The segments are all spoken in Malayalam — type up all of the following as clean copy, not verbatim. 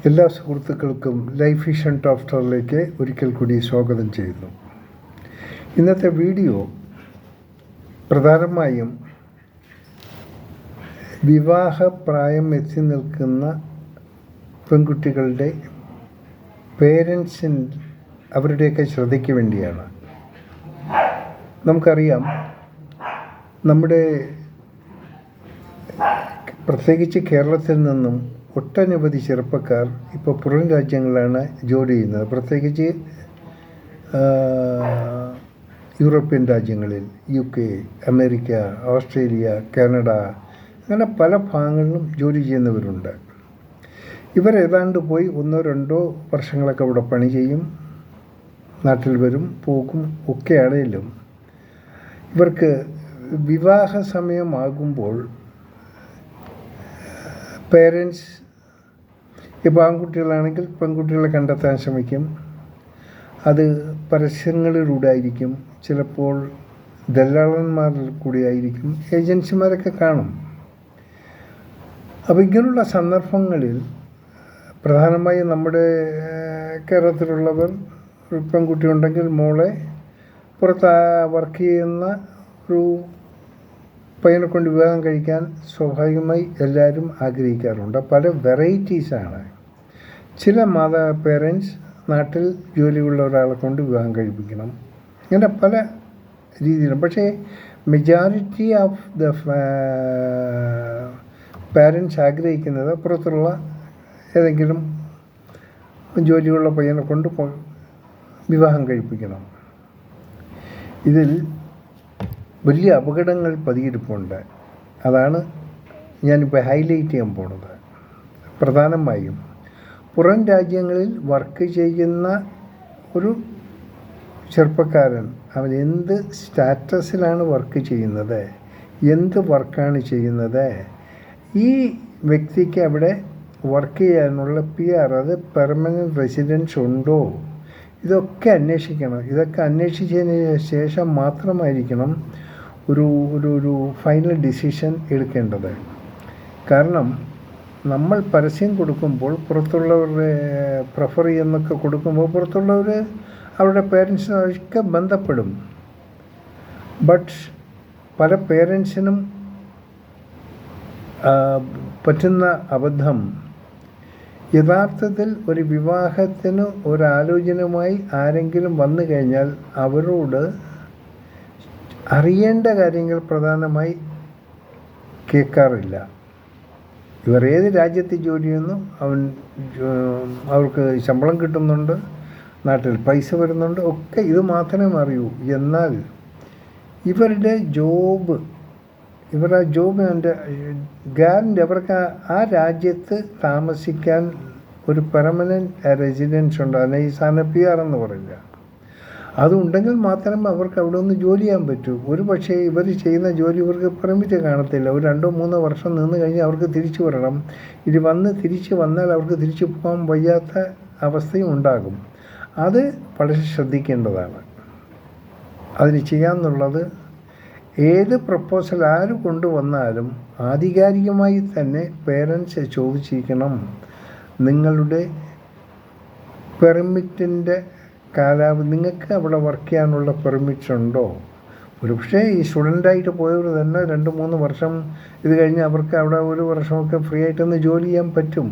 എല്ലാ സുഹൃത്തുക്കൾക്കും ലൈഫ് വിഷൻ ടോക്ടറിലേക്ക് ഒരിക്കൽ കൂടി സ്വാഗതം ചെയ്യുന്നു. ഇന്നത്തെ വീഡിയോ പ്രധാനമായും വിവാഹപ്രായം എത്തി നിൽക്കുന്ന പെൺകുട്ടികളുടെ പേരൻസിൻ അവരുടെയൊക്കെ ശ്രദ്ധയ്ക്ക് വേണ്ടിയാണ്. നമുക്കറിയാം, നമ്മുടെ പ്രത്യേകിച്ച് കേരളത്തിൽ നിന്നും ഒട്ടനവധി ചെറുപ്പക്കാർ ഇപ്പോൾ പുറം രാജ്യങ്ങളിലാണ് ജോലി ചെയ്യുന്നത്. പ്രത്യേകിച്ച് യൂറോപ്യൻ രാജ്യങ്ങളിൽ, UK, അമേരിക്ക, ഓസ്ട്രേലിയ, കാനഡ, അങ്ങനെ പല ഭാഗങ്ങളിലും ജോലി ചെയ്യുന്നവരുണ്ട്. ഇവരേതാണ്ട് പോയി 1-2 വർഷങ്ങളൊക്കെ അവിടെ പണി ചെയ്യും, നാട്ടിൽ വരും, പോകും ഒക്കെ ആണെങ്കിലും ഇവർക്ക് വിവാഹ സമയമാകുമ്പോൾ പേരൻസ് ഇപ്പോൾ ആൺകുട്ടികളാണെങ്കിൽ പെൺകുട്ടികളെ കണ്ടെത്താൻ ശ്രമിക്കും. അത് പരസ്യങ്ങളിലൂടെ ആയിരിക്കും, ചിലപ്പോൾ ദല്ലാളന്മാരിൽ കൂടി ആയിരിക്കും, ഏജൻസിമാരൊക്കെ കാണും. അപ്പോൾ ഇങ്ങനെയുള്ള സന്ദർഭങ്ങളിൽ പ്രധാനമായും നമ്മുടെ കേരളത്തിലുള്ളവർ ഒരു പെൺകുട്ടി ഉണ്ടെങ്കിൽ മോളെ പുറത്ത് വർക്ക് ചെയ്യുന്ന ഒരു പയ്യനെ കൊണ്ട് വിവാഹം കഴിക്കാൻ സ്വാഭാവികമായി എല്ലാവരും ആഗ്രഹിക്കാറുണ്ട്. പല വെറൈറ്റീസാണ്. ചില പേരൻസ് നാട്ടിൽ ജോലിയുള്ള ഒരാളെ കൊണ്ട് വിവാഹം കഴിപ്പിക്കണം, ഇങ്ങനെ പല രീതിയിലും. പക്ഷേ മെജോറിറ്റി ഓഫ് ദ പാരൻസ് ആഗ്രഹിക്കുന്നത് പുറത്തുള്ള ഏതെങ്കിലും ജോലിയുള്ള പയ്യനെ കൊണ്ട് വിവാഹം കഴിപ്പിക്കണം. ഇതിൽ വലിയ അപകടങ്ങൾ പതിയിരിപ്പുണ്ട്. അതാണ് ഞാനിപ്പോൾ ഹൈലൈറ്റ് ചെയ്യാൻ പോണത്. പ്രധാനമായും പുറം രാജ്യങ്ങളിൽ വർക്ക് ചെയ്യുന്ന ഒരു ചെറുപ്പക്കാരൻ അവൻ എന്ത് സ്റ്റാറ്റസിലാണ് വർക്ക് ചെയ്യുന്നത്, എന്ത് വർക്കാണ് ചെയ്യുന്നത്, ഈ വ്യക്തിക്ക് അവിടെ വർക്ക് ചെയ്യാനുള്ള PR, അത് പെർമനൻറ്റ് റെസിഡൻസ് ഉണ്ടോ, ഇതൊക്കെ അന്വേഷിക്കണം. ഇതൊക്കെ അന്വേഷിച്ചതിന് ശേഷം മാത്രമായിരിക്കണം ഒരു ഫൈനൽ ഡിസിഷൻ എടുക്കേണ്ടത്. കാരണം നമ്മൾ പരസ്യം കൊടുക്കുമ്പോൾ പുറത്തുള്ളവരുടെ പ്രിഫർ ചെയ്യുന്നൊക്കെ കൊടുക്കുമ്പോൾ പുറത്തുള്ളവർ അവരുടെ പേരൻസിനൊക്കെ ബന്ധപ്പെടും. ബട്ട് പല പേരൻസിനും പറ്റുന്ന അബദ്ധം, യഥാർത്ഥത്തിൽ ഒരു വിവാഹത്തിന് ഒരാലോചനയുമായി ആരെങ്കിലും വന്നു കഴിഞ്ഞാൽ അവരോട് അറിയേണ്ട കാര്യങ്ങൾ പ്രധാനമായി കേൾക്കാറില്ല. ഇവർ ഏത് രാജ്യത്ത് ജോലി ചെയ്യുന്നു, അവർക്ക് ശമ്പളം കിട്ടുന്നുണ്ട്, നാട്ടിൽ പൈസ വരുന്നുണ്ട്, ഒക്കെ ഇത് മാത്രമേ അറിയൂ. എന്നാൽ ഇവരുടെ ജോബിൻ്റെ ഗ്യാരണ്ടി, അവർക്ക് ആ രാജ്യത്ത് താമസിക്കാൻ ഒരു പെർമനൻറ്റ് റെസിഡൻസ് ഉണ്ട്. അതിനെ ഈ സാധനം PR എന്ന് പറയില്ല. അതുണ്ടെങ്കിൽ മാത്രമേ അവർക്ക് അവിടെ ഒന്ന് ജോലി ചെയ്യാൻ പറ്റൂ. ഒരു പക്ഷേ ഇവർ ചെയ്യുന്ന ജോലി ഇവർക്ക് പെർമിറ്റ് കാണത്തില്ല. ഒരു 2-3 വർഷം നിന്ന് കഴിഞ്ഞാൽ അവർക്ക് തിരിച്ചു വരണം. ഇത് തിരിച്ച് വന്നാൽ അവർക്ക് തിരിച്ചു പോകാൻ വയ്യാത്ത അവസ്ഥയും ഉണ്ടാകും. അത് വളരെ ശ്രദ്ധിക്കേണ്ടതാണ്. അതിന് ചെയ്യാമെന്നുള്ളത്, ഏത് പ്രപ്പോസൽ ആര് കൊണ്ടുവന്നാലും ആധികാരികമായി തന്നെ പേരൻസ് ചോദിച്ചിരിക്കണം, നിങ്ങളുടെ പെർമിറ്റിൻ്റെ കാലാവധി, നിങ്ങൾക്ക് അവിടെ വർക്ക് ചെയ്യാനുള്ള പെർമിറ്റ്സ് ഉണ്ടോ. ഒരുപക്ഷേ ഈ സ്റ്റുഡൻ്റായിട്ട് പോയവർ തന്നെ 2-3 വർഷം ഇത് കഴിഞ്ഞ് അവർക്ക് അവിടെ 1 വർഷമൊക്കെ ഫ്രീ ആയിട്ടൊന്ന് ജോലി ചെയ്യാൻ പറ്റും.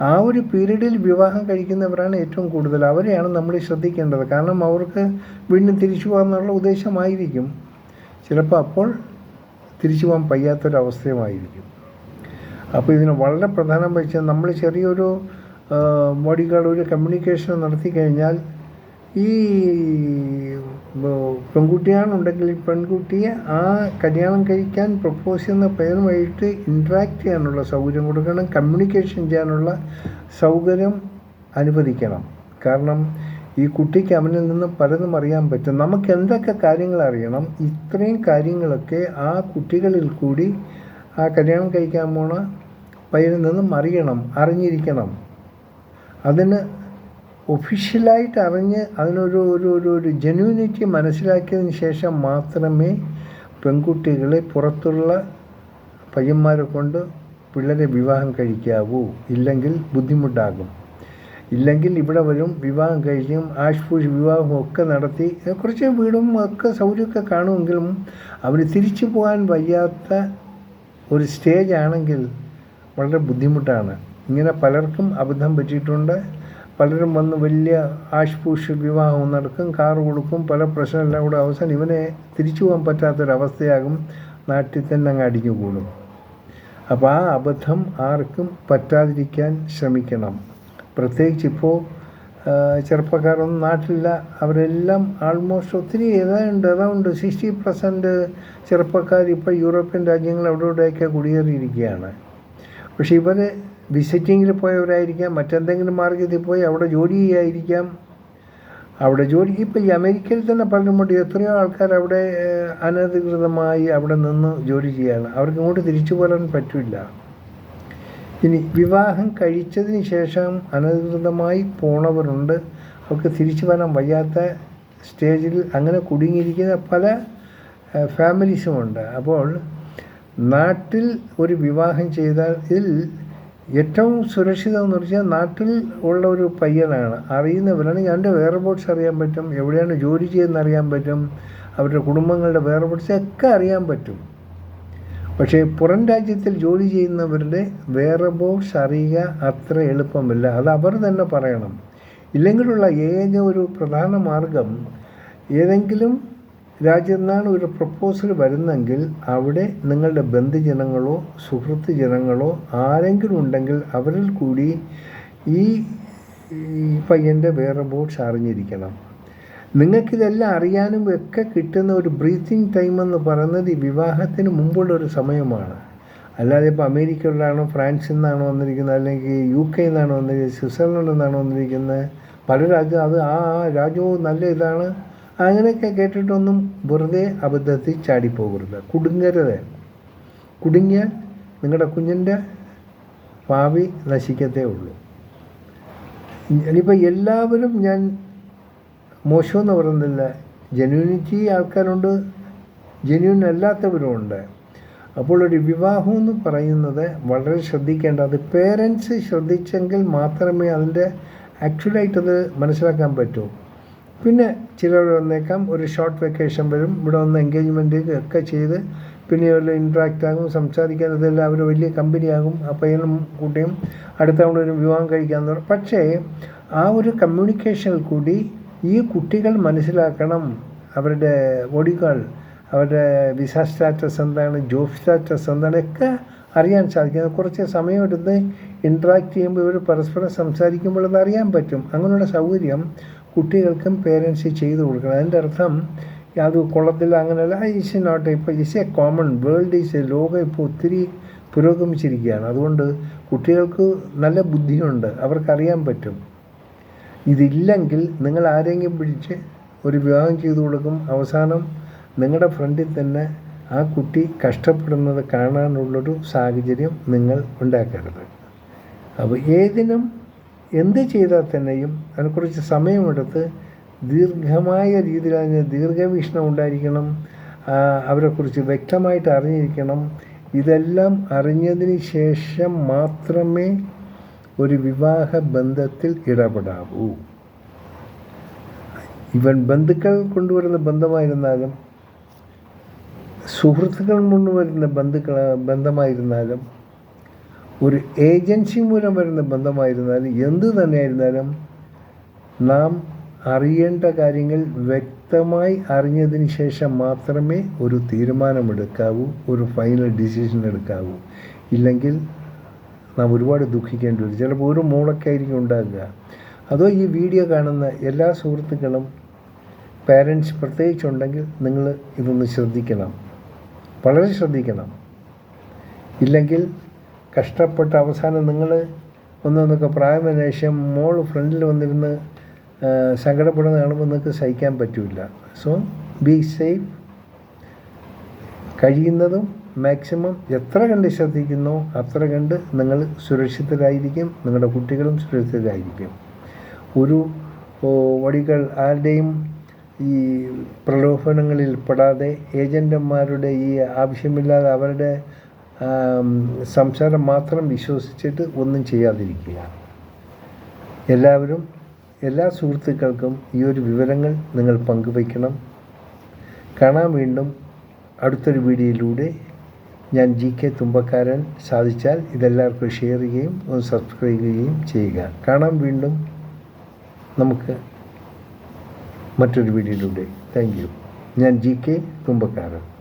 ആ ഒരു പീരീഡിൽ വിവാഹം കഴിക്കുന്നവരാണ് ഏറ്റവും കൂടുതൽ. അവരെയാണ് നമ്മൾ ശ്രദ്ധിക്കേണ്ടത്. കാരണം അവർക്ക് വീണ്ടും തിരിച്ചു പോകാമെന്നുള്ള ഉദ്ദേശമായിരിക്കും. ചിലപ്പോൾ അപ്പോൾ തിരിച്ചു പോകാൻ വയ്യാത്തൊരവസ്ഥയുമായിരിക്കും. അപ്പോൾ ഇതിന് വളരെ പ്രധാനം വെച്ചാൽ നമ്മൾ ചെറിയൊരു ബോഡി ഗാർഡ് ഒരു കമ്മ്യൂണിക്കേഷൻ നടത്തി കഴിഞ്ഞാൽ, ഈ പെൺകുട്ടിയാണുണ്ടെങ്കിൽ ഈ പെൺകുട്ടിയെ ആ കല്യാണം കഴിക്കാൻ പ്രപ്പോസ് ചെയ്യുന്ന പേരുമായിട്ട് ഇൻട്രാക്ട് ചെയ്യാനുള്ള സൗകര്യം കൊടുക്കണം, കമ്മ്യൂണിക്കേഷൻ ചെയ്യാനുള്ള സൗകര്യം അനുവദിക്കണം. കാരണം ഈ കുട്ടിക്ക് അവനിൽ നിന്ന് പലതും അറിയാൻ പറ്റും. നമുക്ക് എന്തൊക്കെ കാര്യങ്ങൾ അറിയണം, ഇത്രയും കാര്യങ്ങളൊക്കെ ആ കുട്ടികളിൽ കൂടി ആ കല്യാണം കഴിക്കാൻ പോണ പയ്യനിൽ നിന്നും അറിഞ്ഞിരിക്കണം. അതിന് ഒഫീഷ്യലായിട്ട് അറിഞ്ഞ് അതിനൊരു ജെന്യൂനിറ്റി മനസ്സിലാക്കിയതിന് ശേഷം മാത്രമേ പെൺകുട്ടികളെ പുറത്തുള്ള പയ്യന്മാരെ കൊണ്ട് പിള്ളേരെ വിവാഹം കഴിക്കാവൂ, ഇല്ലെങ്കിൽ ബുദ്ധിമുട്ടാകും. ഇല്ലെങ്കിൽ ഇവിടെ വരും, വിവാഹം കഴിക്കും, ആഷ്പൂഷ് വിവാഹം ഒക്കെ നടത്തി കുറച്ച് വീടും ഒക്കെ സൗകര്യമൊക്കെ കാണുമെങ്കിലും അവർ തിരിച്ചു പോകാൻ വയ്യാത്ത ഒരു സ്റ്റേജ് ആണെങ്കിൽ വളരെ ബുദ്ധിമുട്ടാണ്. ഇങ്ങനെ പലർക്കും അബദ്ധം പറ്റിയിട്ടുണ്ട്. പലരും വന്ന് വലിയ ആഷ്പൂഷ് വിവാഹം നടക്കും, കാറ് കൊടുക്കും, പല പ്രശ്നമെല്ലാം കൂടെ അവസാനം ഇവനെ തിരിച്ചു പോകാൻ പറ്റാത്തൊരവസ്ഥയാകും, നാട്ടിൽ തന്നെ അങ്ങ് അടിഞ്ഞുകൂടും. അപ്പോൾ ആ അബദ്ധം ആർക്കും പറ്റാതിരിക്കാൻ ശ്രമിക്കണം. പ്രത്യേകിച്ച് ഇപ്പോൾ ചെറുപ്പക്കാരൊന്നും നാട്ടിലില്ല. അവരെല്ലാം ആൾമോസ്റ്റ് ഒത്തിരി അറൗണ്ട് 60% ചെറുപ്പക്കാർ ഇപ്പോൾ യൂറോപ്യൻ രാജ്യങ്ങൾ അവിടെ ഇവിടെയൊക്കെ കുടിയേറിയിരിക്കുകയാണ്. പക്ഷേ ഇവർ വിസിറ്റിങ്ങിൽ പോയവരായിരിക്കാം, മറ്റെന്തെങ്കിലും മാർഗത്തിൽ പോയി അവിടെ ജോലി ചെയ്യായിരിക്കാം. അവിടെ ജോലി ഇപ്പോൾ ഈ അമേരിക്കയിൽ തന്നെ പലരുമുണ്ട്, എത്രയോ ആൾക്കാർ അവിടെ അനധികൃതമായി അവിടെ നിന്ന് ജോലി ചെയ്യാണ്. അവർക്ക് ഇങ്ങോട്ട് തിരിച്ചു പോരാൻ പറ്റില്ല. ഇനി വിവാഹം കഴിച്ചതിന് ശേഷം അനധികൃതമായി പോണവരുണ്ട്. അവർക്ക് തിരിച്ചു വരാൻ വയ്യാത്ത സ്റ്റേജിൽ അങ്ങനെ കുടുങ്ങിയിരിക്കുന്ന പല ഫാമിലീസുമുണ്ട്. അപ്പോൾ നാട്ടിൽ ഒരു വിവാഹം ചെയ്താൽ ഇതിൽ ഏറ്റവും സുരക്ഷിതമെന്ന് വെച്ചാൽ നാട്ടിൽ ഉള്ള ഒരു പയ്യനാണ്, അറിയുന്നവരാണ്. എൻ്റെ വേറെബോട്ട്സ് അറിയാൻ പറ്റും, എവിടെയാണ് ജോലി ചെയ്യുന്നത് അറിയാൻ പറ്റും, അവരുടെ കുടുംബങ്ങളുടെ വേറെബോട്ട്സ് ഒക്കെ അറിയാൻ പറ്റും. പക്ഷേ പുറം രാജ്യത്തിൽ ജോലി ചെയ്യുന്നവരുടെ വേറെബോട്ട്സ് അറിയുക അത്ര എളുപ്പമില്ല. അത് അവർ തന്നെ പറയണം. ഇല്ലെങ്കിലുള്ള ഒരു പ്രധാന മാർഗം, ഏതെങ്കിലും രാജ്യത്തു നിന്നാണ് ഒരു പ്രപ്പോസൽ വരുന്നെങ്കിൽ അവിടെ നിങ്ങളുടെ ബന്ധുജനങ്ങളോ സുഹൃത്ത് ജനങ്ങളോ ആരെങ്കിലും ഉണ്ടെങ്കിൽ അവരിൽ കൂടി ഈ പയ്യൻ്റെ വേറെബോട്ട്സ് അറിഞ്ഞിരിക്കണം. നിങ്ങൾക്കിതെല്ലാം അറിയാനും ഒക്കെ കിട്ടുന്ന ഒരു ബ്രീത്തിങ് ടൈം എന്ന് പറയുന്നത് ഈ വിവാഹത്തിന് മുമ്പുള്ളൊരു സമയമാണ്. അല്ലാതെ ഇപ്പോൾ അമേരിക്കയിലാണോ ഫ്രാൻസിൽ നിന്നാണോ വന്നിരിക്കുന്നത്, അല്ലെങ്കിൽ UK നിന്നാണോ വന്നിരിക്കുന്നത്, സ്വിറ്റ്സർലൻഡിൽ നിന്നാണോ വന്നിരിക്കുന്നത്, പല രാജ്യം അത് ആ രാജ്യവും നല്ല ഇതാണ്, അങ്ങനെയൊക്കെ കേട്ടിട്ടൊന്നും വെറുതെ അബദ്ധത്തിൽ ചാടിപ്പോകരുത്, കുടുങ്ങരുത്. കുടുങ്ങിയാൽ നിങ്ങളുടെ കുഞ്ഞിൻ്റെ ഭാവി നശിക്കത്തേ ഉള്ളൂ. ഇനിയിപ്പോൾ എല്ലാവരും ഞാൻ മോശമെന്ന് പറയുന്നില്ല, ജെന്യൂനിറ്റി ആൾക്കാരുണ്ട്, ജെന്യൂൻ അല്ലാത്തവരുമുണ്ട്. അപ്പോൾ ഒരു വിവാഹം എന്ന് പറയുന്നത് വളരെ ശ്രദ്ധിക്കേണ്ടത്, പേരൻസ് ശ്രദ്ധിച്ചെങ്കിൽ മാത്രമേ അതിൻ്റെ ആക്ച്വലായിട്ടത് മനസ്സിലാക്കാൻ പറ്റൂ. പിന്നെ ചിലർ വന്നേക്കാം, ഒരു ഷോർട്ട് വെക്കേഷൻ വരും, ഇവിടെ വന്ന് എൻഗേജ്മെൻറ്റ് ഒക്കെ ചെയ്ത് പിന്നെ അവരെല്ലാം ഇൻട്രാക്റ്റ് ആകും, സംസാരിക്കാൻ ഇതെല്ലാം അവർ വലിയ കമ്പനിയാകും. ആ പയ്യനും കുട്ടിയും അടുത്ത തവണ ഒരു വിവാഹം കഴിക്കാമെന്ന് പറയും. പക്ഷേ ആ ഒരു കമ്മ്യൂണിക്കേഷനിൽ കൂടി ഈ കുട്ടികൾ മനസ്സിലാക്കണം അവരുടെ ബോഡികൾ, അവരുടെ വിസ സ്റ്റാറ്റസ് എന്താണ്, ജോബ് സ്റ്റാറ്റസ് എന്താണ് ഒക്കെ അറിയാൻ സാധിക്കും. കുറച്ച് സമയമെടുത്ത് ഇൻട്രാക്ട് ചെയ്യുമ്പോൾ ഇവർ പരസ്പരം സംസാരിക്കുമ്പോൾ അത് അറിയാൻ പറ്റും. അങ്ങനെയുള്ള സൗകര്യം കുട്ടികൾക്കും പേരൻസ് ചെയ്തു കൊടുക്കണം. അതിൻ്റെ അർത്ഥം അത് കൊള്ളത്തില്ല അങ്ങനെയല്ല, ഈസ് നോട്ട്. ഇപ്പോൾ is A common world, is A ലോകം ഇപ്പോൾ ഒത്തിരി പുരോഗമിച്ചിരിക്കുകയാണ്. അതുകൊണ്ട് കുട്ടികൾക്ക് നല്ല ബുദ്ധിയുണ്ട്, അവർക്കറിയാൻ പറ്റും. ഇതില്ലെങ്കിൽ നിങ്ങൾ ആരെങ്കിലും പിടിച്ച് ഒരു വിവാഹം ചെയ്തു കൊടുക്കും, അവസാനം നിങ്ങളുടെ ഫ്രണ്ടിൽ തന്നെ ആ കുട്ടി കഷ്ടപ്പെടുന്നത് കാണാനുള്ളൊരു സാഹചര്യം നിങ്ങൾ ഉണ്ടാക്കരുത്. അപ്പോൾ ഏതിനും എന്ത് ചെയ്താൽ തന്നെയും അതിനെക്കുറിച്ച് സമയമെടുത്ത് ദീർഘമായ രീതിയിൽ അതിന് ദീർഘവീക്ഷണം ഉണ്ടായിരിക്കണം, അവരെക്കുറിച്ച് വ്യക്തമായിട്ട് അറിഞ്ഞിരിക്കണം. ഇതെല്ലാം അറിഞ്ഞതിന് ശേഷം മാത്രമേ ഒരു വിവാഹ ബന്ധത്തിൽ ഇടപെടാവൂ. ഇവൻ ബന്ധുക്കൾ കൊണ്ടുവരുന്ന ബന്ധമായിരുന്നാലും സുഹൃത്തുക്കൾ കൊണ്ടുവരുന്ന ബന്ധമായിരുന്നാലും ഒരു ഏജൻസി മൂലം വരുന്ന ബന്ധമായിരുന്നാലും എന്തു തന്നെയായിരുന്നാലും നാം അറിയേണ്ട കാര്യങ്ങൾ വ്യക്തമായി അറിഞ്ഞതിന് ശേഷം മാത്രമേ ഒരു തീരുമാനമെടുക്കാവൂ, ഒരു ഫൈനൽ ഡിസിഷൻ എടുക്കാവൂ. ഇല്ലെങ്കിൽ നാം ഒരുപാട് ദുഃഖിക്കേണ്ടി വരും. ചിലപ്പോൾ ഒരു മൂളൊക്കെ ആയിരിക്കും ഉണ്ടാകുക. അതോ ഈ വീഡിയോ കാണുന്ന എല്ലാ സുഹൃത്തുക്കളും പാരൻസ് പ്രത്യേകിച്ചുണ്ടെങ്കിൽ നിങ്ങൾ ഇതൊന്ന് ശ്രദ്ധിക്കണം, വളരെ ശ്രദ്ധിക്കണം. ഇല്ലെങ്കിൽ കഷ്ടപ്പെട്ട അവസാനം നിങ്ങൾ ഒന്നൊന്നൊക്കെ പ്രായമായ ശേഷം മോൾ ഫ്രണ്ടിൽ വന്നിരുന്ന് സങ്കടപ്പെടുന്ന കാണുമ്പോൾ നിങ്ങൾക്ക് സഹിക്കാൻ പറ്റില്ല. So be safe. കഴിയുന്നതും മാക്സിമം എത്ര കണ്ട് ശ്രദ്ധിക്കുന്നോ അത്ര കണ്ട് നിങ്ങൾ സുരക്ഷിതരായിരിക്കും, നിങ്ങളുടെ കുട്ടികളും സുരക്ഷിതരായിരിക്കും. ഒരു വടികൾ ആരുടെയും ഈ പ്രലോഭനങ്ങളിൽ പെടാതെ ഏജൻറ്റന്മാരുടെ ഈ ആവശ്യമില്ലാതെ അവരുടെ സംസാരം മാത്രം വിശ്വസിച്ചിട്ട് ഒന്നും ചെയ്യാതിരിക്കുക. എല്ലാവരും, എല്ലാ സുഹൃത്തുക്കൾക്കും ഈ ഒരു വിവരങ്ങൾ നിങ്ങൾ പങ്കുവയ്ക്കണം. കാണാൻ വീണ്ടും അടുത്തൊരു വീഡിയോയിലൂടെ. ഞാൻ GK തുമ്പക്കാരൻ. സാധിച്ചാൽ ഇതെല്ലാവർക്കും ഷെയർ ചെയ്യുകയും ഒന്ന് സബ്സ്ക്രൈബ് ചെയ്യുകയും ചെയ്യുക. കാണാം വീണ്ടും നമുക്ക് മറ്റൊരു വീഡിയോയിലൂടെ. Thank you. ഞാൻ GK തുമ്പക്കാരൻ.